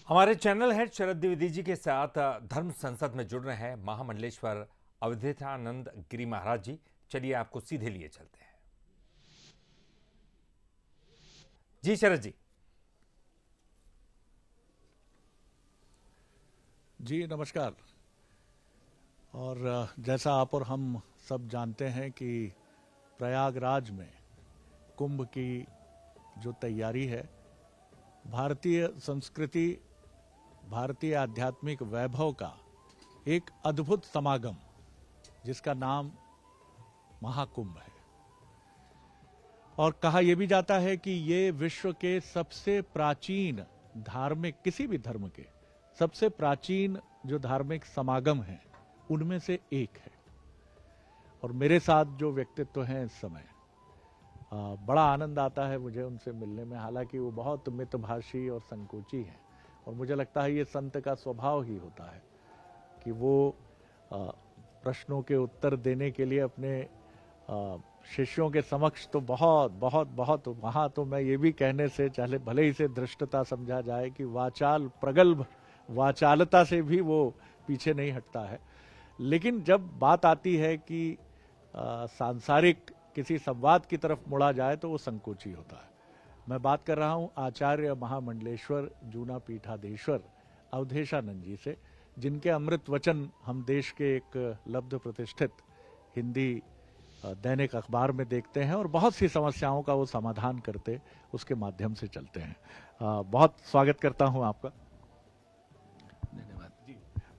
हमारे channel head शरद द्विवेदी जी के साथ धर्म संसद में जुड़ रहे हैं महामंडलेश्वर अवधेशानंद गिरी महाराज जी। चलिए आपको सीधे लिए चलते हैं। जी शरद जी। जी नमस्कार। और जैसा आप और हम सब जानते हैं कि प्रयागराज में कुंभ की जो तैयारी है, भारतीय संस्कृति, भारतीय आध्यात्मिक वैभव का एक अद्भुत समागम जिसका नाम महाकुंभ है। और कहा यह भी जाता है कि ये विश्व के सबसे प्राचीन धार्मिक, किसी भी धर्म के सबसे प्राचीन जो धार्मिक समागम है उनमें से एक है। और मेरे साथ जो व्यक्तित्व हैं इस समय, बड़ा आनंद आता है मुझे उनसे मिलने में। हालांकि वो बहुत मितभाषी और संकोची हैं, और मुझे लगता है ये संत का स्वभाव ही होता है कि वो प्रश्नों के उत्तर देने के लिए अपने शिष्यों के समक्ष तो बहुत बहुत बहुत, वहाँ तो मैं ये भी कहने से चाहे भले ही से धृष्टता समझा जाए कि वाचाल प्रगल्भ वाचालता से भी वो पीछे नहीं हटता है। लेकिन जब बात आती है कि सांसारिक किसी संवाद की तरफ मुड़ा जाए तो वो संकोची होता है। मैं बात कर रहा हूं आचार्य महामंडलेश्वर जूना पीठाधीश्वर अवधेशानंद जी से, जिनके अमृत वचन हम देश के एक लब्ध प्रतिष्ठित हिंदी दैनिक अखबार में देखते हैं और बहुत सी समस्याओं का वो समाधान करते, उसके माध्यम से चलते हैं। बहुत स्वागत करता हूं आपका। धन्यवाद जी।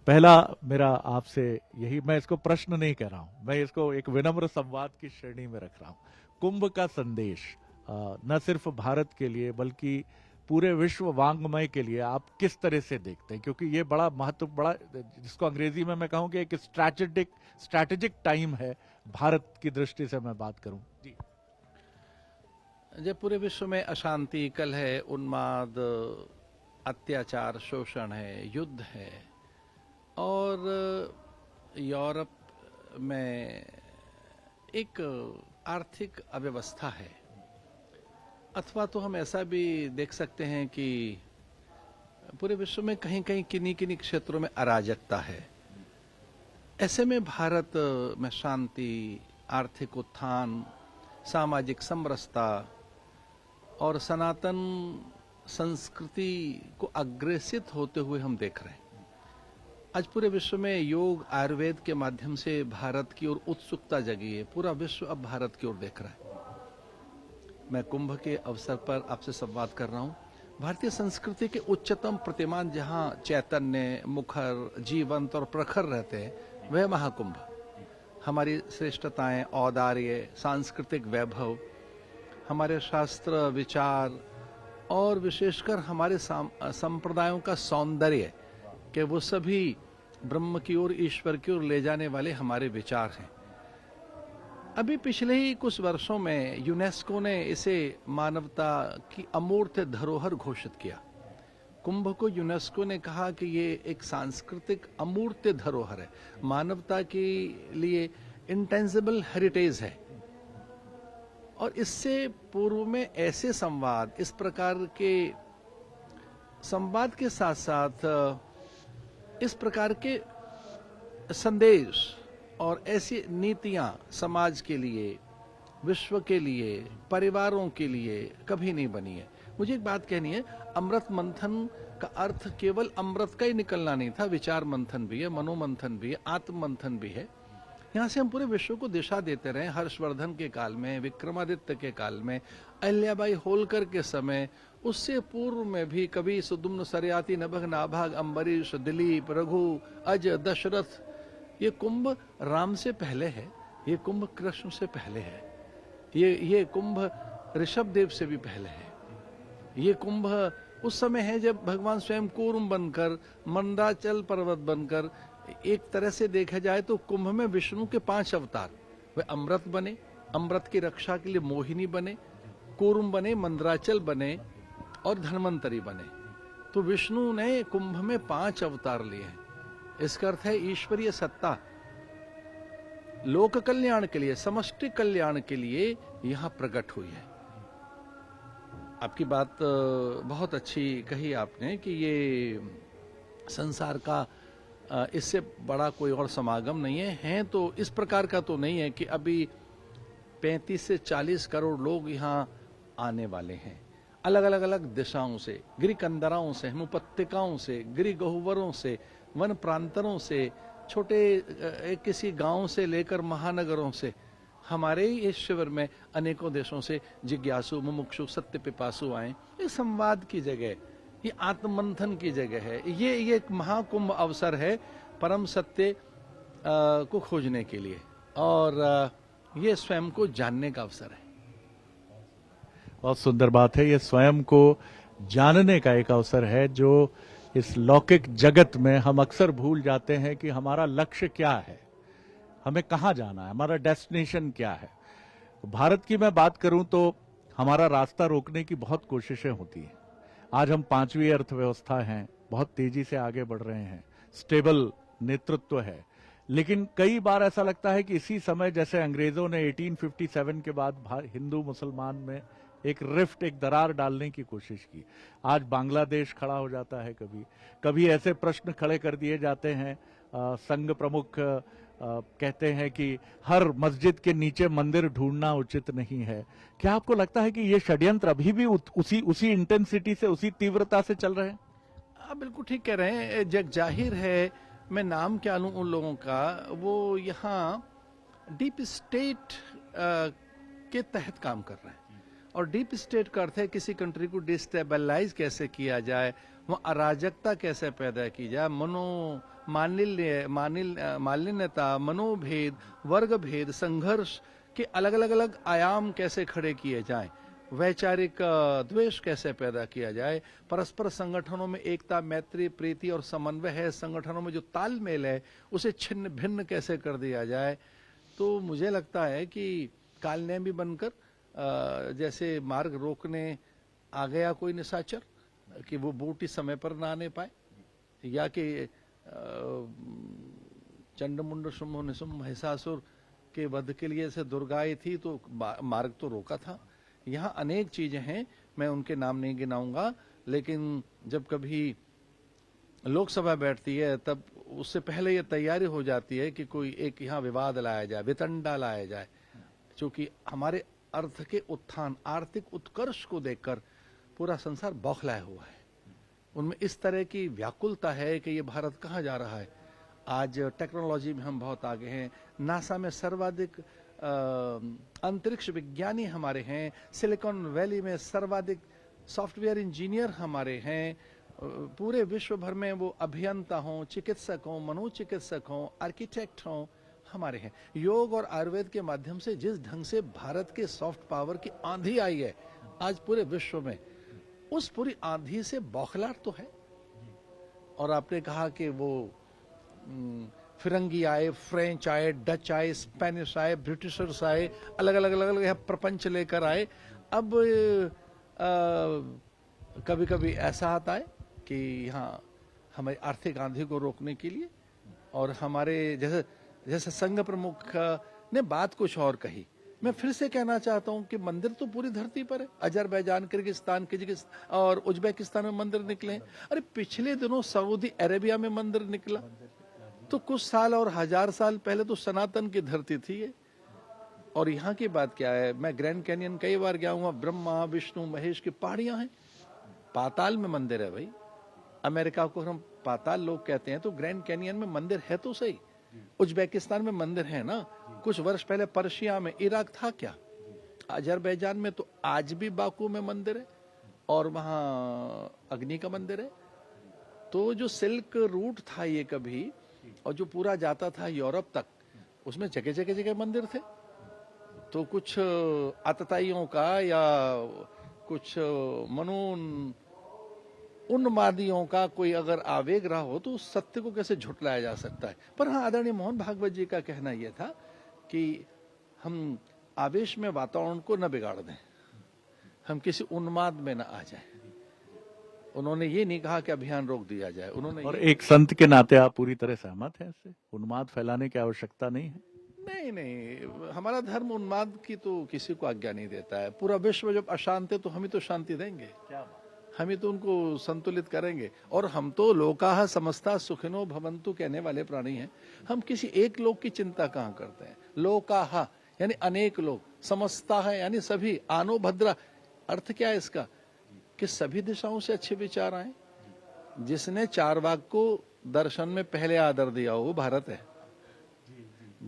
पहला मेरा आपसे यही, मैं इसको प्रश्न नहीं कह रहा हूं, मैं इसको एक विनम्र संवाद की श्रेणी में रख रहा हूं। कुंभ का संदेश न सिर्फ भारत के लिए बल्कि पूरे विश्व वांग्मय के लिए आप किस तरह से देखते हैं? क्योंकि ये बड़ा महत्व, बड़ा, जिसको अंग्रेजी में मैं कहूं कि एक स्ट्रैटेजिक टाइम है भारत की दृष्टि से मैं बात करूं। जी। जब पूरे विश्व में अशांति, कलह, उन्माद, अत्याचार, शोषण है, युद्ध है, और यूरोप में एक आर्थिक अव्यवस्था है, अथवा तो हम ऐसा भी देख सकते हैं कि पूरे विश्व में कहीं कहीं किन्हीं किन्हीं क्षेत्रों में अराजकता है, ऐसे में भारत में शांति, आर्थिक उत्थान, सामाजिक समरसता और सनातन संस्कृति को अग्रेसित होते हुए हम देख रहे हैं। आज पूरे विश्व में योग, आयुर्वेद के माध्यम से भारत की ओर उत्सुकता जगी है। पूरा विश्व अब भारत की ओर देख रहा है। मैं कुंभ के अवसर पर आपसे संवाद कर रहा हूं। भारतीय संस्कृति के उच्चतम प्रतिमान जहां चैतन्य, मुखर, जीवंत और प्रखर रहते हैं, वह महाकुंभ। हमारी श्रेष्ठताएं, औदार्य, सांस्कृतिक वैभव, हमारे शास्त्र, विचार और विशेषकर हमारे संप्रदायों का सौंदर्य, कि वो सभी ब्रह्म की ओर, ईश्वर की ओर ले जाने वाले हमारे विचार हैं। अभी पिछले ही कुछ वर्षों में यूनेस्को ने इसे मानवता की अमूर्त धरोहर घोषित किया। कुंभ को यूनेस्को ने कहा कि ये एक सांस्कृतिक अमूर्त धरोहर है, मानवता के लिए इंटेंजिबल हेरिटेज है। और इससे पूर्व में ऐसे संवाद, इस प्रकार के संवाद के साथ साथ इस प्रकार के संदेश और ऐसी नीतियां समाज के लिए, विश्व के लिए, परिवारों के लिए कभी नहीं बनी है। मुझे एक बात कहनी है, अमृत मंथन का अर्थ केवल अमृत का ही निकलना नहीं था, विचार मंथन भी है, मनोमंथन भी है, आत्म मंथन भी है। यहाँ से हम पूरे विश्व को दिशा देते रहे। हर्षवर्धन के काल में, विक्रमादित्य के काल में, अहिल्याबाई होलकर के समय, उससे पूर्व में भी कभी सुदुम्न, सरयाती, नभग, नाभाग, अम्बरीश, दिलीप, रघु, अज, दशरथ। ये कुंभ राम से पहले है, ये कुंभ कृष्ण से पहले है, ये कुंभ ऋषभ देव से भी पहले है। ये कुंभ उस समय है जब भगवान स्वयं कूर्म बनकर, मंदाचल पर्वत बनकर, एक तरह से देखा जाए तो कुंभ में विष्णु के 5 अवतार, वे अमृत बने, अमृत की रक्षा के लिए मोहिनी बने, कूर्म बने, मंदराचल बने और धन्वंतरी बने। तो विष्णु ने कुंभ में 5 अवतार लिए हैं। इसका अर्थ है ईश्वरीय सत्ता लोक कल्याण के लिए, समष्टि कल्याण के लिए यहां प्रकट हुई है। आपकी बात बहुत अच्छी कही आपने कि ये संसार का इससे बड़ा कोई और समागम नहीं है। हैं तो इस प्रकार का तो नहीं है कि अभी 35 से 40 करोड़ लोग यहाँ आने वाले हैं, अलग अलग अलग दिशाओं से, गिरि कंदराओं से, हिमोपत्यकाओं से, गिरि गह्वरों से, वन प्रांतरों से, छोटे किसी गांव से लेकर महानगरों से हमारे ही इस शिविर में अनेकों देशों से जिज्ञासु, मुमुक्षु, सत्य पिपासु आए। ये संवाद की जगह, ये आत्ममंथन की जगह है, ये एक महाकुंभ अवसर है परम सत्य को खोजने के लिए, और ये स्वयं को जानने का अवसर है। बहुत सुंदर बात है। ये स्वयं को जानने का एक अवसर है जो इस लौकिक जगत में हम अक्सर भूल जाते हैं कि हमारा लक्ष्य क्या है, हमें कहाँ जाना है, हमारा डेस्टिनेशन क्या है। भारत की मैं बात करूं तो हमारा रास्ता रोकने की बहुत कोशिशें होती हैं। आज हम 5वीं अर्थव्यवस्था हैं, बहुत तेजी से आगे बढ़ रहे हैं, स्टेबल नेतृत्व है, लेकिन कई बार ऐसा लगता है कि इसी समय जैसे अंग्रेजों ने 1857 के बाद हिंदू मुसलमान में एक रिफ्ट, एक दरार डालने की कोशिश की। आज बांग्लादेश खड़ा हो जाता है, कभी कभी ऐसे प्रश्न खड़े कर दिए जाते हैं। संघ प्रमुख कहते हैं कि हर मस्जिद के नीचे मंदिर ढूंढना उचित नहीं है। क्या आपको लगता है कि ये षड्यंत्र अभी भी उसी इंटेंसिटी से, उसी तीव्रता से चल रहे हैं? आप बिल्कुल ठीक कह रहे हैं। जग जाहिर है, मैं नाम क्या लूं उन लोगों का, वो यहाँ डीप स्टेट के तहत काम कर रहे हैं। और डीप स्टेट का अर्थ है किसी कंट्री को डिस्टेबलाइज कैसे किया जाए, वहाँ अराजकता कैसे पैदा की जाए, मालिन्यता, मनोभेद, वर्ग भेद, संघर्ष के अलग अलग आयाम कैसे खड़े किए जाएं, वैचारिक द्वेष कैसे पैदा किया जाए, परस्पर संगठनों में एकता, मैत्री, प्रीति और समन्वय है, संगठनों में जो तालमेल है उसे छिन्न भिन्न कैसे कर दिया जाए। तो मुझे लगता है कि कालनेमी बनकर जैसे मार्ग रोकने आ गया कोई निशाचर कि वो बूटी समय पर ना आने पाए, या कि चंडमुंड शुंभ निशुंभ महिषासुर के वध के लिए से दुर्गा आई थी तो मार्ग तो रोका था। यहाँ अनेक चीजें हैं, मैं उनके नाम नहीं गिनाऊंगा, लेकिन जब कभी लोकसभा बैठती है तब उससे पहले ये तैयारी हो जाती है कि कोई एक यहाँ विवाद लाया जाए, वितंडा लाया जाए, क्योंकि हमारे अर्थ के उत्थान, आर्थिक उत्कर्ष को देखकर पूरा संसार बौखलाया हुआ है। उनमें इस तरह की व्याकुलता है कि ये भारत कहाँ जा रहा है। आज टेक्नोलॉजी में हम बहुत आगे हैं, नासा में सर्वाधिक अंतरिक्ष विज्ञानी हमारे हैं, सिलिकॉन वैली में सर्वाधिक सॉफ्टवेयर इंजीनियर हमारे हैं, पूरे विश्व भर में वो अभियंता हों, चिकित्सक हों, मनोचिकित्सक हों, आर्किटेक्ट हों, हमारे हैं। योग और आयुर्वेद के माध्यम से जिस ढंग से भारत के सॉफ्ट पावर की आंधी आई है आज पूरे विश्व में, उस पूरी आंधी से बौखलाहट तो है। और आपने कहा कि वो फिरंगी आए, फ्रेंच आए, डच आए, स्पेनिश आए, ब्रिटिशर्स आए, अलग अलग प्रपंच लेकर आए। अब कभी कभी ऐसा आता है कि यहाँ हमारी आर्थिक आंधी को रोकने के लिए, और हमारे जैसे संघ प्रमुख ने बात कुछ और कही, मैं फिर से कहना चाहता हूं कि मंदिर तो पूरी धरती पर है। अजरबैजान, किर्गिस्तान और उज्बेकिस्तान में मंदिर निकले हैं। अरे पिछले दिनों सऊदी अरेबिया में मंदिर निकला, तो कुछ साल और 1000 साल पहले तो सनातन की धरती थी ये। और यहाँ की बात क्या है, मैं ग्रैंड कैनियन कई बार गया हूँ, ब्रह्मा विष्णु महेश की पहाड़ियां हैं, पाताल में मंदिर है भाई। अमेरिका को हम पाताल लोग कहते हैं, तो ग्रैंड कैनियन में मंदिर है तो सही। उज्बेकिस्तान में मंदिर है ना, कुछ वर्ष पहले पर्शिया में, इराक था क्या, अजरबैजान में तो आज भी बाकू में मंदिर है, और वहां अग्नि का मंदिर है। तो जो सिल्क रूट था ये कभी, और जो पूरा जाता था यूरोप तक, उसमें जगह जगह मंदिर थे। तो कुछ आतताइयों का या कुछ उन्मादियों का कोई अगर आवेग रहा हो तो उस सत्य को कैसे झुटलाया जा सकता है। पर हाँ, आदरणीय मोहन भागवत जी का कहना यह था कि हम आवेश में वातावरण को न बिगाड़ दें, हम किसी उन्माद में न आ जाए। उन्होंने ये नहीं कहा कि अभियान रोक दिया जाए, उन्होंने और एक संत के नाते आप पूरी तरह सहमत हैं इससे? उन्माद फैलाने की आवश्यकता नहीं है? नहीं नहीं, हमारा धर्म उन्माद की तो किसी को आज्ञा नहीं देता है। पूरा विश्व जब अशांत है तो हम ही तो शांति देंगे, हम ही तो उनको संतुलित करेंगे। और हम तो लोकाः समस्ता सुखिनो भवन्तु कहने वाले प्राणी हैं। हम किसी एक लोक की चिंता कहाँ करते हैं। लोकाः यानी अनेक लोग, समस्ता है यानी सभी, आनो भद्रा अर्थ क्या है इसका, कि सभी दिशाओं से अच्छे विचार आए। जिसने चारवाक को दर्शन में पहले आदर दिया वो भारत है।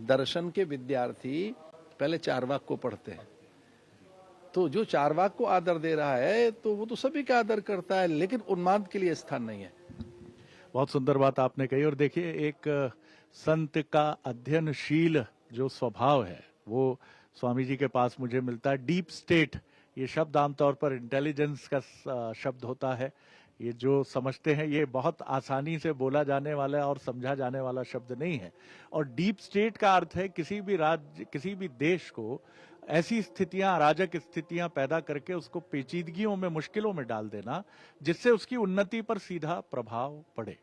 दर्शन के विद्यार्थी पहले चारवाक को पढ़ते हैं, तो जो चारवाक को आदर दे रहा है तो वो तो सभी का आदर करता है, लेकिन उन्माद के लिए स्थान नहीं है। बहुत सुंदर बात आपने कही। और देखिए, एक संत का अध्ययनशील जो स्वभाव है वो स्वामी जी के पास मुझे मिलता है। डीप स्टेट, ये शब्द आमतौर पर इंटेलिजेंस का शब्द होता है। ये जो समझते हैं, ये बहुत आसानी से बोला जाने वाला और समझा जाने वाला शब्द नहीं है। और डीप स्टेट का अर्थ है किसी भी राज्य, किसी भी देश को ऐसी स्थितियां, अराजक स्थितियां पैदा करके उसको पेचीदगियों में, मुश्किलों में डाल देना, जिससे उसकी उन्नति पर सीधा प्रभाव पड़े।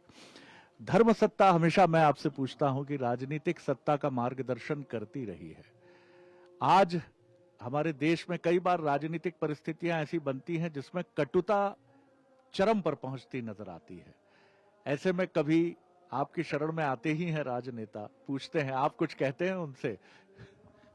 धर्म सत्ता हमेशा, मैं आपसे पूछता हूं कि राजनीतिक सत्ता का मार्गदर्शन करती रही है। आज हमारे देश में कई बार राजनीतिक परिस्थितियां ऐसी बनती हैं जिसमें कटुता चरम पर पहुंचती नजर आती है। ऐसे में कभी आपकी शरण में आते ही हैं राजनेता, पूछते हैं, आप कुछ कहते हैं उनसे?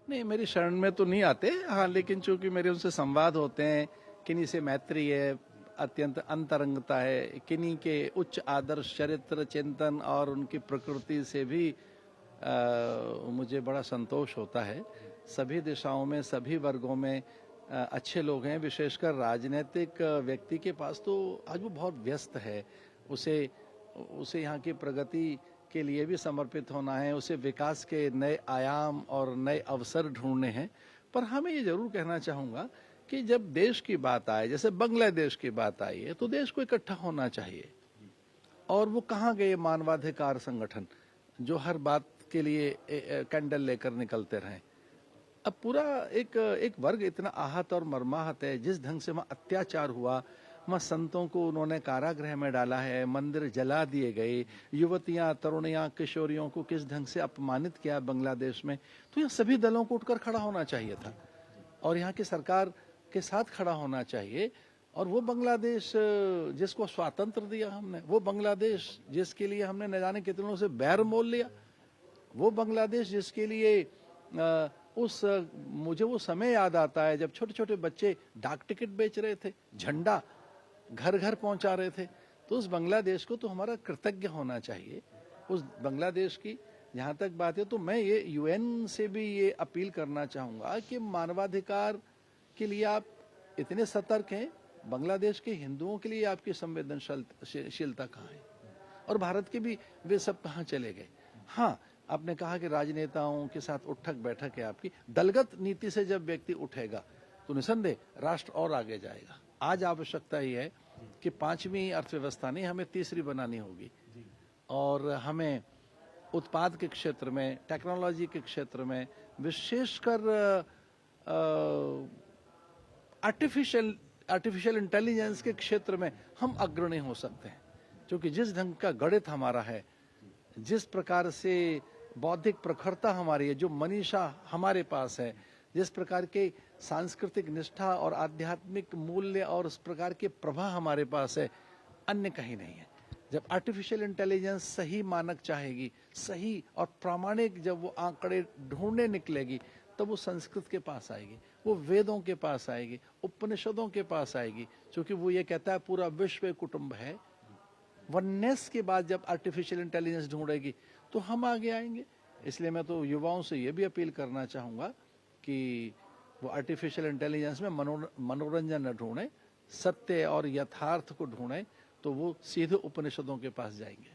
नहीं, मेरी शरण में तो नहीं आते, हाँ, लेकिन चूंकि मेरे उनसे संवाद होते हैं, किन्हीं से मैत्री है, अत्यंत अंतरंगता है, किन्हीं के उच्च आदर्श चरित्र चिंतन और उनकी प्रकृति से भी मुझे बड़ा संतोष होता है। सभी दिशाओं में, सभी वर्गों में अच्छे लोग हैं। विशेषकर राजनीतिक व्यक्ति के पास तो आज वो बहुत व्यस्त है, उसे यहाँ की प्रगति के लिए भी समर्पित होना है, उसे विकास के नए आयाम और नए अवसर ढूंढने हैं। पर हमें ये जरूर कहना चाहूँगा कि जब देश की बात आए, जैसे बांग्लादेश की बात आई है, तो देश को इकट्ठा होना चाहिए। और वो कहाँ गए मानवाधिकार संगठन जो हर बात के लिए कैंडल लेकर निकलते रहें। अब पूरा एक वर्ग इतना आहत और मर्माहत है। जिस ढंग से वहाँ अत्याचार हुआ, वहाँ संतों को उन्होंने कारागृह में डाला है, मंदिर जला दिए गए, युवतियां, तरुणियां, किशोरियों को किस ढंग से अपमानित किया बांग्लादेश में। तो यहाँ सभी दलों को उठकर खड़ा होना चाहिए था और यहाँ की सरकार के साथ खड़ा होना चाहिए। और वो बांग्लादेश जिसको स्वातंत्र दिया हमने, वो बांग्लादेश जिसके लिए हमने न जाने कितनों से बैर मोल लिया, वो बांग्लादेश जिसके लिए मुझे वो समय याद आता है जब छोटे छोटे बच्चे डाक टिकट बेच रहे थे, झंडा घर घर पहुंचा रहे थे। तो उस बांग्लादेश को तो हमारा कृतज्ञ होना चाहिए। उस बांग्लादेश की जहां तक बात है, तो मैं ये यूएन से भी ये अपील करना चाहूंगा कि मानवाधिकार के लिए आप इतने सतर्क हैं, बांग्लादेश के हिंदुओं के लिए आपकी संवेदनशीलता कहाँ है? और भारत के भी वे सब कहाँ चले गए? हाँ, आपने कहा कि राजनेताओं के साथ उठक बैठक है आपकी। दलगत नीति से जब व्यक्ति उठेगा तो निसंदेह राष्ट्र और आगे जाएगा। आज आवश्यकता ही है कि पांचवी अर्थव्यवस्था नहीं, हमें तीसरी बनानी होगी। और हमें उत्पाद के क्षेत्र में, टेक्नोलॉजी के क्षेत्र में, विशेषकर आर्टिफिशियल इंटेलिजेंस के क्षेत्र में हम अग्रणी हो सकते हैं। क्योंकि जिस ढंग का गणित हमारा है, जिस प्रकार से बौद्धिक प्रखरता हमारी है, जो मनीषा हमारे पास है, जिस प्रकार के सांस्कृतिक निष्ठा और आध्यात्मिक मूल्य और उस प्रकार के प्रभा हमारे पास है, अन्य कहीं नहीं है। जब आर्टिफिशियल इंटेलिजेंस सही मानक चाहेगी, सही और प्रामाणिक जब वो आंकड़े ढूंढने निकलेगी, तब वो संस्कृत के पास आएगी, वो वेदों के पास आएगी, उपनिषदों के पास आएगी। क्योंकि वो ये कहता है पूरा विश्व एक कुटुंब है। वननेस के बाद जब आर्टिफिशियल इंटेलिजेंस ढूंढेगी तो हम आगे आएंगे। इसलिए मैं तो युवाओं से ये भी अपील करना चाहूँगा कि वो आर्टिफिशियल इंटेलिजेंस में मनोरंजन न ढूंढें, सत्य और यथार्थ को ढूंढें, तो वो सीधे उपनिषदों के पास जाएंगे।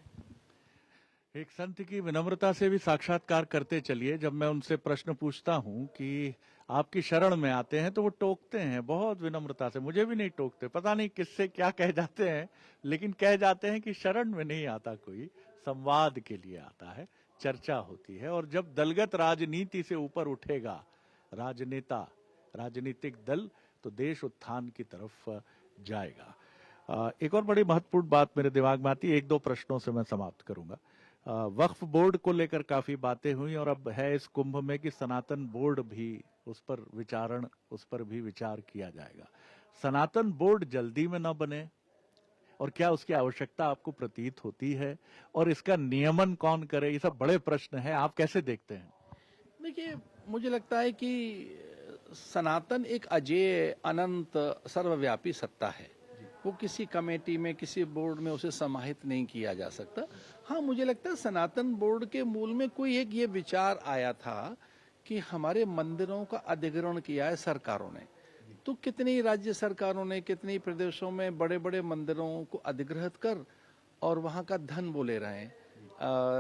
एक संत की विनम्रता से भी साक्षात्कार करते चलिए। जब मैं उनसे प्रश्न पूछता हूं कि आपकी शरण में आते हैं तो वो टोकते हैं बहुत विनम्रता से। मुझे भी नहीं टोकते, पता नहीं किससे क्या कह जाते हैं, लेकिन कह जाते हैं कि शरण में नहीं आता कोई, संवाद के लिए आता है, चर्चा होती है। और जब दलगत राजनीति से ऊपर उठेगा राजनेता, राजनीतिक दल, तो देश उत्थान की तरफ जाएगा। एक और बड़ी महत्वपूर्ण बात मेरे दिमाग में आती है, एक दो प्रश्नों से मैं समाप्त करूंगा। वक्फ बोर्ड को लेकर काफी बातें हुई और अब है इस कुंभ में कि सनातन बोर्ड भी उस पर भी विचार किया जाएगा। सनातन बोर्ड जल्दी में न बने और क्या उसकी आवश्यकता आपको प्रतीत होती है, और इसका नियमन कौन करे, ये सब बड़े प्रश्न हैं। आप कैसे देखते हैं? देखिए, मुझे लगता है कि सनातन एक अजेय अनंत सर्वव्यापी सत्ता है। वो किसी कमेटी में, किसी बोर्ड में उसे समाहित नहीं किया जा सकता। हाँ, मुझे लगता है सनातन बोर्ड के मूल में कोई एक ये विचार आया था कि हमारे मंदिरों का अधिग्रहण किया है सरकारों ने। तो कितनी राज्य सरकारों ने, कितनी प्रदेशों में बड़े बड़े मंदिरों को अधिग्रहित कर और वहाँ का धन वो ले रहे हैं,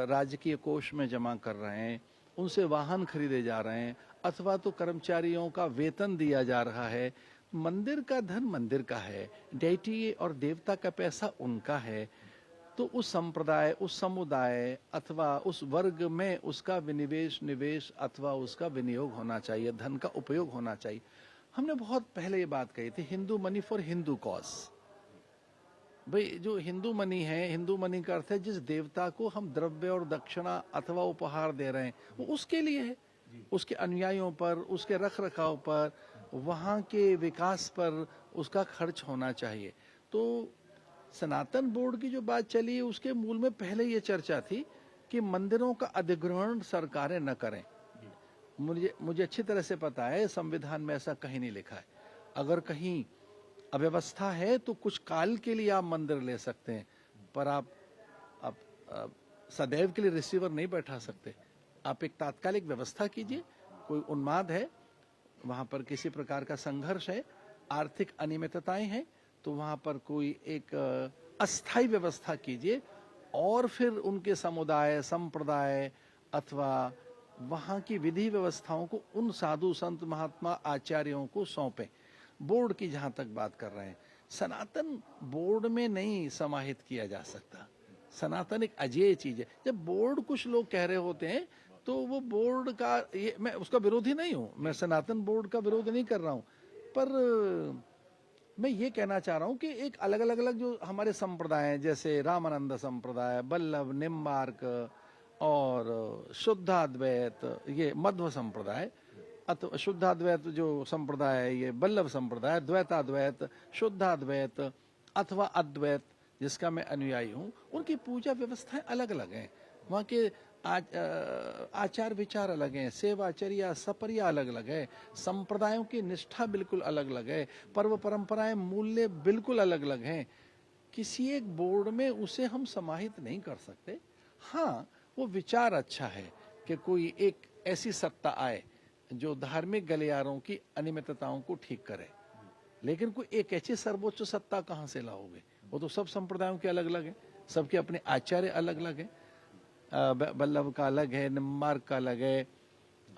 राजकीय कोष में जमा कर रहे हैं, उनसे वाहन खरीदे जा रहे हैं, अथवा तो कर्मचारियों का वेतन दिया जा रहा है। मंदिर का धन मंदिर का है, डेटी और देवता का पैसा उनका है। तो उस संप्रदाय, उस समुदाय अथवा उस वर्ग में उसका विनिवेश, निवेश अथवा उसका विनियोग होना चाहिए, धन का उपयोग होना चाहिए। हमने बहुत पहले ये बात कही थी, Hindu money for Hindu cause. भाई, जो हिंदू मनी है, हिंदू मनी का अर्थ है जिस देवता को हम द्रव्य और दक्षिणा अथवा उपहार दे रहे हैं वो उसके लिए है, उसके अनुयायियों पर, उसके रख रखाव पर, वहाँ के विकास पर उसका खर्च होना चाहिए। तो सनातन बोर्ड की जो बात चली है उसके मूल में पहले ये चर्चा थी कि मंदिरों का अधिग्रहण सरकारें न करें। मुझे अच्छी तरह से पता है संविधान में ऐसा कहीं नहीं लिखा है। अगर कहीं अव्यवस्था है तो कुछ काल के लिए आप मंदिर ले सकते हैं, पर आप सदैव के लिए रिसीवर नहीं बैठा सकते। आप एक तात्कालिक व्यवस्था कीजिए, कोई उन्माद है, वहां पर किसी प्रकार का संघर्ष है, आर्थिक अनियमितताएं हैं, तो वहां पर कोई एक अस्थायी व्यवस्था कीजिए और फिर उनके समुदाय, संप्रदाय अथवा वहां की विधि व्यवस्थाओं को उन साधु संत महात्मा आचार्यों को सौंपें। बोर्ड की जहां तक बात कर रहे हैं, सनातन बोर्ड में नहीं समाहित किया जा सकता। सनातन एक अजेय चीज है। जब बोर्ड कुछ लोग कह रहे होते हैं तो वो बोर्ड का, ये मैं उसका विरोधी नहीं हूं, मैं सनातन बोर्ड का विरोध नहीं कर रहा हूं, पर मैं ये कहना चाह रहा हूं कि एक अलग अलग जो हमारे संप्रदाय हैं, जैसे रामानंद संप्रदाय, बल्लभ, निम्बार्क और शुद्धाद्वैत, ये मध्व संप्रदाय, अथवा शुद्धाद्वैत जो संप्रदाय है, ये बल्लभ संप्रदाय, द्वैताद्वैत, शुद्धाद्वैत अथवा अद्वैत जिसका मैं अनुयायी हूँ, उनकी पूजा व्यवस्थाएं अलग अलग हैं। वहाँ के आचार विचार अलग हैं, सेवाचर्या सपर्या अलग अलग है, संप्रदायों की निष्ठा बिल्कुल अलग अलग है, पर्व परंपराएं, मूल्य बिल्कुल अलग अलग हैं। किसी एक बोर्ड में उसे हम समाहित नहीं कर सकते। हाँ, वो विचार अच्छा है कि कोई एक ऐसी सत्ता आए जो धार्मिक गलियारों की अनियमितताओं को ठीक करे, लेकिन कोई एक ऐसी सर्वोच्च सत्ता कहाँ से लाओगे? वो तो सब संप्रदायों के अलग अलग है, सबके अपने आचार्य अलग अलग है। बल्लभ का अलग है, निम्बार्क का अलग है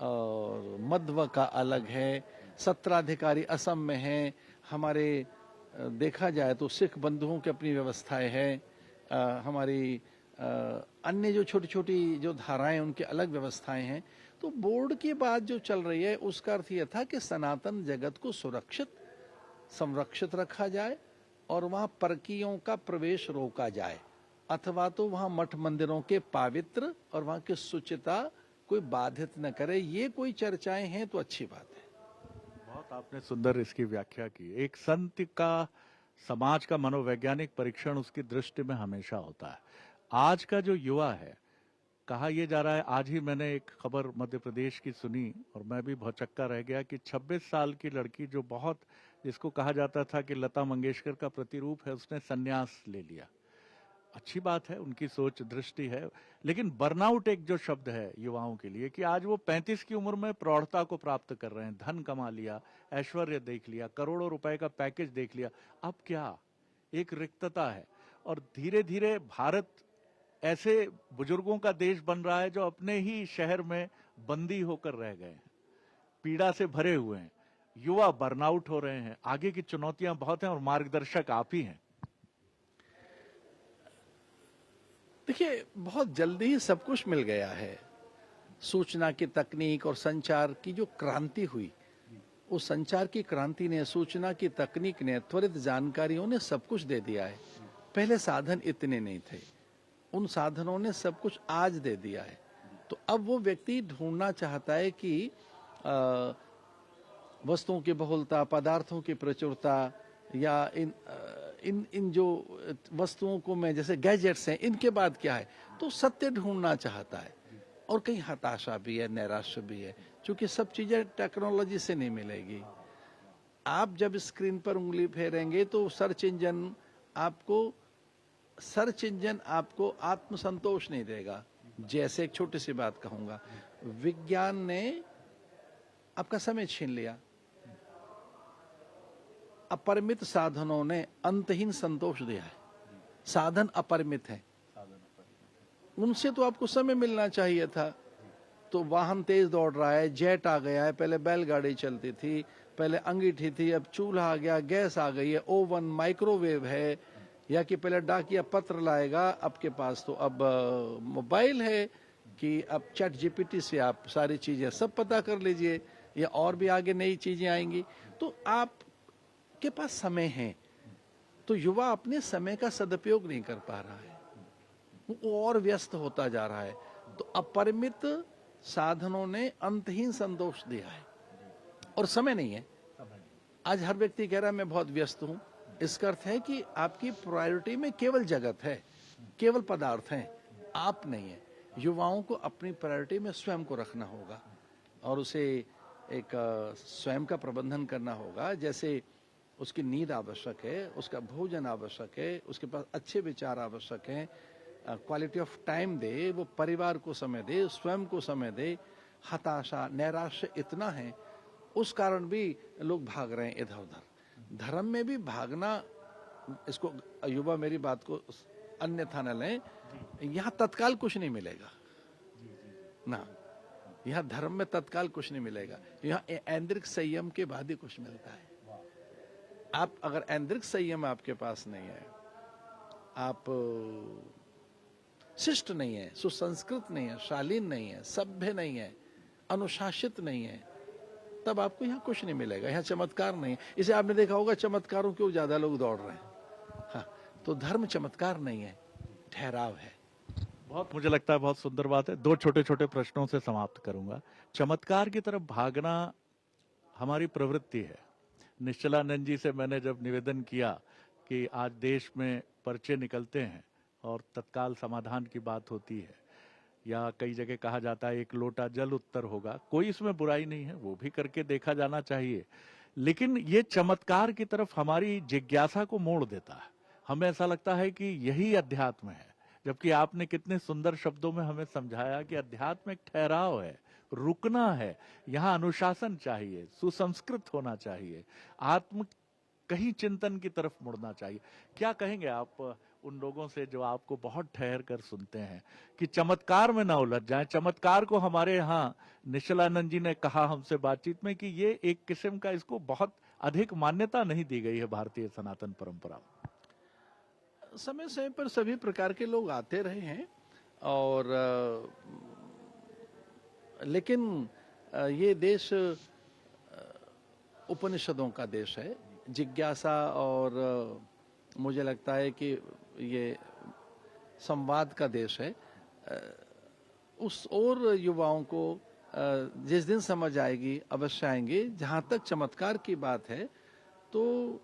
और मध्व का अलग है। 17 अधिकारी असम में हैं। हमारे देखा जाए तो सिख बंधुओं की अपनी व्यवस्थाएं हैं। हमारी अन्य जो छोटी छोटी जो धाराएं उनकी अलग व्यवस्थाएं हैं। तो बोर्ड की बात जो चल रही है उसका अर्थ यह था कि सनातन जगत को सुरक्षित, संरक्षित रखा जाए और वहां परकीयों का प्रवेश रोका जाए, अथवा तो वहां मठ मंदिरों के पावित्र और वहां की शुचिता कोई बाधित न करे। ये कोई चर्चाएं हैं तो अच्छी बात है। बहुत आपने सुंदर इसकी व्याख्या की। एक संत का, समाज का मनोवैज्ञानिक परीक्षण उसकी दृष्टि में हमेशा होता है। आज का जो युवा है, कहा यह जा रहा है, आज ही मैंने एक खबर मध्य प्रदेश की सुनी और मैं भी भौचक्का रह गया कि 26 साल की लड़की जो बहुत, जिसको कहा जाता था कि लता मंगेशकर का प्रतिरूप है, उसने संन्यास ले लिया। अच्छी बात है, उनकी सोच दृष्टि है, लेकिन बर्नआउट एक जो शब्द है युवाओं के लिए, कि आज वो 35 की उम्र में प्रौढ़ता को प्राप्त कर रहे हैं, धन कमा लिया, ऐश्वर्य देख लिया, करोड़ों रुपए का पैकेज देख लिया, अब क्या? एक रिक्तता है। और धीरे धीरे भारत ऐसे बुजुर्गों का देश बन रहा है जो अपने ही शहर में बंदी होकर रह गए हैं, पीड़ा से भरे हुए हैं। युवा बर्नआउट हो रहे हैं। आगे की चुनौतियां बहुत हैं और मार्गदर्शक आप ही हैं। देखिए, बहुत जल्दी ही सब कुछ मिल गया है। सूचना की तकनीक और संचार की जो क्रांति हुई, उस संचार की क्रांति ने, सूचना की तकनीक ने, त्वरित जानकारियों ने सब कुछ दे दिया है। पहले साधन इतने नहीं थे। उन साधनों ने सब कुछ आज दे दिया है। तो अब वो व्यक्ति ढूंढना चाहता है कि वस्तुओं की बहुलता, पदार्थों की प्रचुरता, या इन जो वस्तुओं को मैं, जैसे गैजेट्स हैं, इनके बाद क्या है, तो सत्य ढूंढना चाहता है। और कहीं हताशा भी है, नैराश्य भी है, क्योंकि सब चीजें टेक्नोलॉजी से नहीं मिलेगी। आप जब स्क्रीन पर उंगली फेरेंगे तो सर्च इंजन आपको आत्मसंतोष नहीं देगा। जैसे एक छोटी सी बात कहूंगा, विज्ञान ने आपका समय छीन लिया, अपरिमित साधनों ने अंतहीन संतोष दिया है। साधन अपरिमित है, उनसे तो आपको समय मिलना चाहिए था। तो वाहन तेज दौड़ रहा है, जेट आ गया है, पहले बैलगाड़ी चलती थी, पहले अंगीठी थी, अब चूल्हा आ गया, गैस आ गई है, ओवन, माइक्रोवेव है, या कि पहले डाकिया पत्र लाएगा, आपके पास तो अब मोबाइल है कि अब चैट जीपीटी से आप सारी चीजें सब पता कर लीजिए, या और भी आगे नई चीजें आएंगी। तो आपके पास समय है, तो युवा अपने समय का सदुपयोग नहीं कर पा रहा है, वो और व्यस्त होता जा रहा है। तो अपरिमित साधनों ने अंतहीन संतोष दिया है और समय नहीं है। आज हर व्यक्ति कह रहा है मैं बहुत व्यस्त हूं। इसका अर्थ है कि आपकी प्रायोरिटी में केवल जगत है, केवल पदार्थ हैं, आप नहीं है। युवाओं को अपनी प्रायोरिटी में स्वयं को रखना होगा और उसे एक स्वयं का प्रबंधन करना होगा। जैसे उसकी नींद आवश्यक है, उसका भोजन आवश्यक है, उसके पास अच्छे विचार आवश्यक हैं, क्वालिटी ऑफ टाइम दे, वो परिवार को समय दे, स्वयं को समय दे। हताशा, नैराश्य इतना है, उस कारण भी लोग भाग रहे हैं इधर उधर। धर्म में भी भागना, इसको युवा मेरी बात को अन्यथा न लें, यहाँ तत्काल कुछ नहीं मिलेगा ना, यहाँ धर्म में तत्काल कुछ नहीं मिलेगा, यहाँ ऐन्द्रिक संयम के बाद ही कुछ मिलता है। आप अगर ऐन्द्रिक संयम आपके पास नहीं है, आप शिष्ट नहीं है, सुसंस्कृत नहीं है, शालीन नहीं है, सभ्य नहीं है, अनुशासित नहीं है, तब आपको यहाँ कुछ नहीं मिलेगा। यहाँ चमत्कार नहीं है। इसे आपने देखा होगा, चमत्कारों क्यों ज्यादा लोग दौड़ रहे हैं। हाँ, तो धर्म चमत्कार नहीं है, ठहराव है। बहुत, मुझे लगता है बहुत सुंदर बात है। दो छोटे छोटे प्रश्नों से समाप्त करूंगा। चमत्कार की तरफ भागना हमारी प्रवृत्ति है। निश्चलानंद जी से मैंने जब निवेदन किया कि आज देश में पर्चे निकलते हैं और तत्काल समाधान की बात होती है, या कई जगह कहा जाता है एक लोटा जल उत्तर होगा, कोई इसमें बुराई नहीं है, वो भी करके देखा जाना चाहिए। लेकिन ये चमत्कार की तरफ हमारी जिज्ञासा को मोड़ देता है। हमें ऐसा लगता है कि यही अध्यात्म है, जबकि आपने कितने सुंदर शब्दों में हमें समझाया कि अध्यात्म एक ठहराव है, रुकना है, यहाँ अनुशासन चाहिए, सुसंस्कृत होना चाहिए, आत्म कहीं चिंतन की तरफ मुड़ना चाहिए। क्या कहेंगे आप उन लोगों से जो आपको बहुत ठहर कर सुनते हैं कि चमत्कार में ना उलझ जाएं? चमत्कार को हमारे यहाँ निश्चलानंद जी ने कहा हमसे बातचीत में कि ये एक किस्म का, इसको बहुत अधिक मान्यता नहीं दी गई है भारतीय सनातन परंपरा में। समय समय पर सभी प्रकार के लोग आते रहे हैं, और लेकिन ये देश उपनिषदों का देश है, जिज्ञासा, और मुझे लगता है कि ये संवाद का देश है। उस और युवाओं को जिस दिन समझ आएगी अवश्य आएंगे। जहां तक चमत्कार की बात है, तो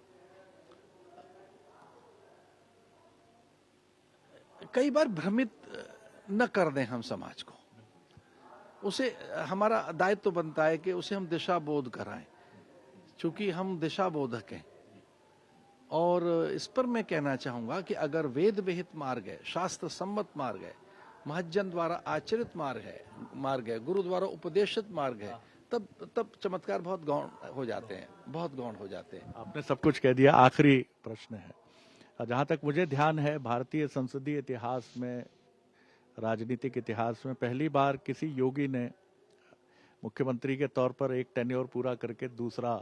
कई बार भ्रमित न कर दें हम समाज को। उसे हमारा दायित्व तो बनता है कि उसे हम दिशा बोध कराएं, चूंकि हम दिशा बोधक हैं। और इस पर मैं कहना चाहूंगा कि अगर वेद विहित मार्ग है, शास्त्र सम्मत मार्ग है, महज्जन द्वारा आचरित मार्ग है, गुरु द्वारा उपदेशित मार्ग है, तब चमत्कार बहुत गौण हो जाते हैं, बहुत गौण हो जाते हैं। आपने सब कुछ कह दिया। आखिरी प्रश्न है, जहां तक मुझे ध्यान है, भारतीय संसदीय इतिहास में, राजनीतिक इतिहास में पहली बार किसी योगी ने मुख्यमंत्री के तौर पर एक टेन्योर पूरा करके दूसरा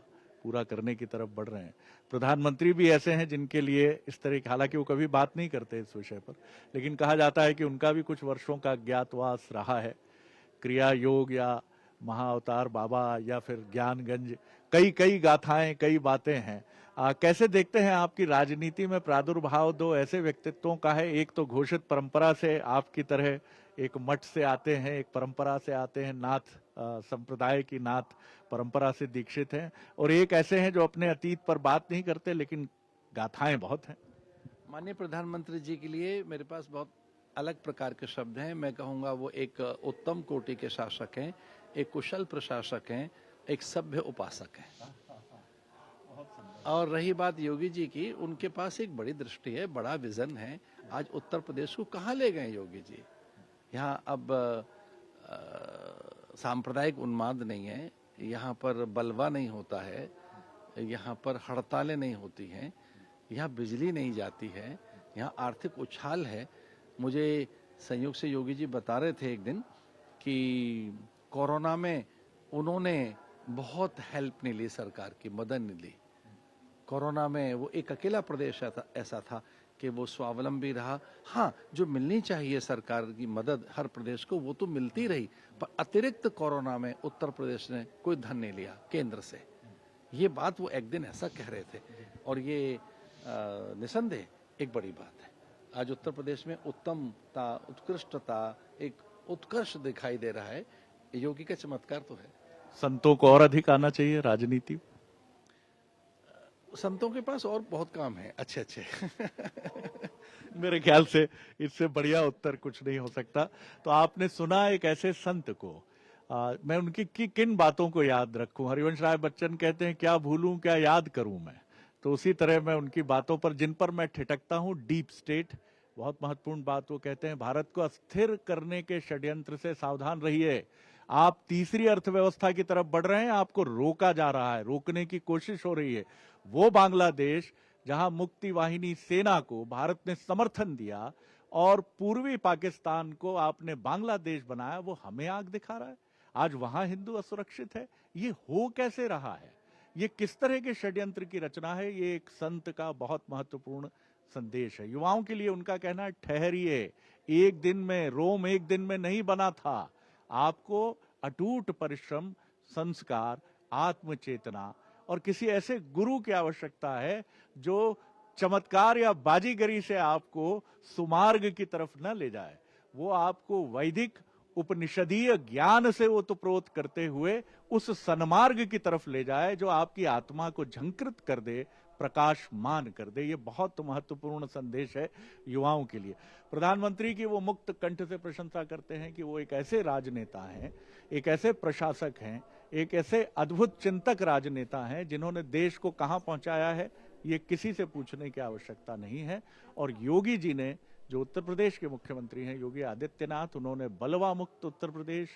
पूरा करने की तरफ बढ़ रहे हैं। प्रधानमंत्री भी ऐसे हैं जिनके लिए इस तरह की, हालांकि वो कभी बात नहीं करते इस विषय पर, लेकिन कहा जाता है कि उनका भी कुछ वर्षों का ज्ञातवास रहा है। क्रिया योग या महाअवतार बाबा या फिर ज्ञानगंज, कई कई गाथाएं, कई बातें हैं। कैसे देखते हैं आपकी राजनीति में प्रादुर्भाव दो ऐसे व्यक्तित्वों का है? एक तो घोषित परंपरा से आपकी तरह एक मठ से आते हैं, एक परंपरा से आते हैं, नाथ संप्रदाय की नाथ परंपरा से दीक्षित हैं, और एक ऐसे हैं जो अपने अतीत पर बात नहीं करते लेकिन गाथाएं बहुत हैं। माननीय प्रधानमंत्री जी के लिए मेरे पास बहुत अलग प्रकार के शब्द हैं। मैं कहूँगा वो एक उत्तम कोटि के शासक हैं, एक कुशल प्रशासक हैं, एक सभ्य उपासक हैं। और रही बात योगी जी की, उनके पास एक बड़ी दृष्टि है, बड़ा विजन है। आज उत्तर प्रदेश को कहाँ ले गए योगी जी? यहाँ अब सांप्रदायिक उन्माद नहीं है, यहाँ पर बलवा नहीं होता है, यहाँ पर हड़तालें नहीं होती हैं, यहाँ बिजली नहीं जाती है, यहाँ आर्थिक उछाल है। मुझे संयोग से योगी जी बता रहे थे एक दिन कि कोरोना में उन्होंने बहुत हेल्प नहीं ली, सरकार की मदद नहीं ली। कोरोना में वो एक अकेला प्रदेश ऐसा था कि वो स्वावलंबी रहा। हाँ, जो मिलनी चाहिए सरकार की मदद हर प्रदेश को वो तो मिलती रही, पर अतिरिक्त कोरोना में उत्तर प्रदेश ने कोई धन नहीं लिया केंद्र से। ये बात वो एक दिन ऐसा कह रहे थे, और ये निसंदेह एक बड़ी बात है। आज उत्तर प्रदेश में उत्तमता, उत्कृष्टता, एक उत्कर्ष दिखाई दे रहा है। योगी का चमत्कार तो है। संतों को और अधिक आना चाहिए राजनीति। संतों के पास और बहुत काम है अच्छे अच्छे। मेरे ख्याल से इससे बढ़िया उत्तर कुछ नहीं हो सकता। तो आपने सुना एक ऐसे संत को, मैं उनकी किन बातों को याद रखूं? हरिवंश राय बच्चन कहते हैं, क्या भूलूं क्या याद करूं मैं। तो उसी तरह मैं उनकी बातों पर, जिन पर मैं ठिठकता हूं, डीप स्टेट, बहुत महत्वपूर्ण बात वो कहते हैं, भारत को अस्थिर करने के षड्यंत्र से सावधान रहिए। आप तीसरी अर्थव्यवस्था की तरफ बढ़ रहे हैं, आपको रोका जा रहा है, रोकने की कोशिश हो रही है। वो बांग्लादेश जहां मुक्ति वाहिनी सेना को भारत ने समर्थन दिया और पूर्वी पाकिस्तान को आपने बांग्लादेश बनाया, वो हमें आग दिखा रहा है। आज वहां हिंदू असुरक्षित है। ये हो कैसे रहा है? ये किस तरह के षड्यंत्र की रचना है? ये एक संत का बहुत महत्वपूर्ण संदेश है युवाओं के लिए। उनका कहना है, ठहरिए, एक दिन में, रोम एक दिन में नहीं बना था। आपको अटूट परिश्रम, संस्कार, आत्मचेतना और किसी ऐसे गुरु की आवश्यकता है जो चमत्कार या बाजीगरी से आपको सुमार्ग की तरफ न ले जाए। वो आपको वैदिक उपनिषदीय ज्ञान से ओतप्रोत करते हुए उस सन्मार्ग की तरफ ले जाए जो आपकी आत्मा को झंकृत कर दे, प्रकाशमान कर दे। ये बहुत महत्वपूर्ण संदेश है युवाओं के लिए। प्रधानमंत्री की वो मुक्त कंठ से प्रशंसा करते हैं कि वो एक ऐसे राजनेता हैं, एक ऐसे प्रशासक हैं, एक ऐसे अद्भुत चिंतक राजनेता हैं जिन्होंने देश को कहां पहुंचाया है ये किसी से पूछने की आवश्यकता नहीं है। और योगी जी ने, जो उत्तर प्रदेश के मुख्यमंत्री हैं, योगी आदित्यनाथ, उन्होंने बलवा मुक्त उत्तर प्रदेश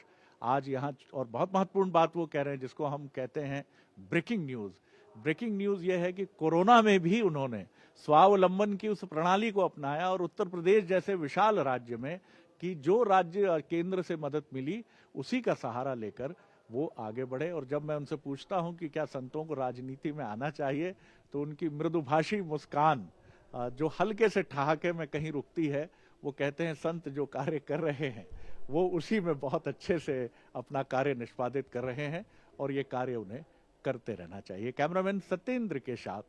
आज यहाँ, और बहुत महत्वपूर्ण बात वो कह रहे हैं जिसको हम कहते हैं ब्रेकिंग न्यूज। ब्रेकिंग न्यूज ये है कि कोरोना में भी उन्होंने स्वावलंबन की उस प्रणाली को अपनाया और उत्तर प्रदेश जैसे विशाल राज्य में, कि जो राज्य और केंद्र से मदद मिली उसी का सहारा लेकर वो आगे बढ़े। और जब मैं उनसे पूछता हूं कि क्या संतों को राजनीति में आना चाहिए, तो उनकी मृदुभाषी मुस्कान जो हल्के से ठहाके में कहीं रुकती है, वो कहते हैं संत जो कार्य कर रहे हैं वो उसी में बहुत अच्छे से अपना कार्य निष्पादित कर रहे हैं और ये कार्य उन्हें करते रहना चाहिए। कैमरामैन सत्येंद्र के साथ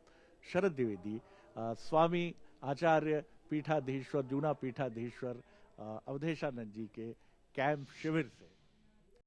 शरद द्विवेदी, स्वामी आचार्य पीठाधीश्वर, जूना पीठाधीश्वर अवधेशानंद जी के कैंप शिविर से।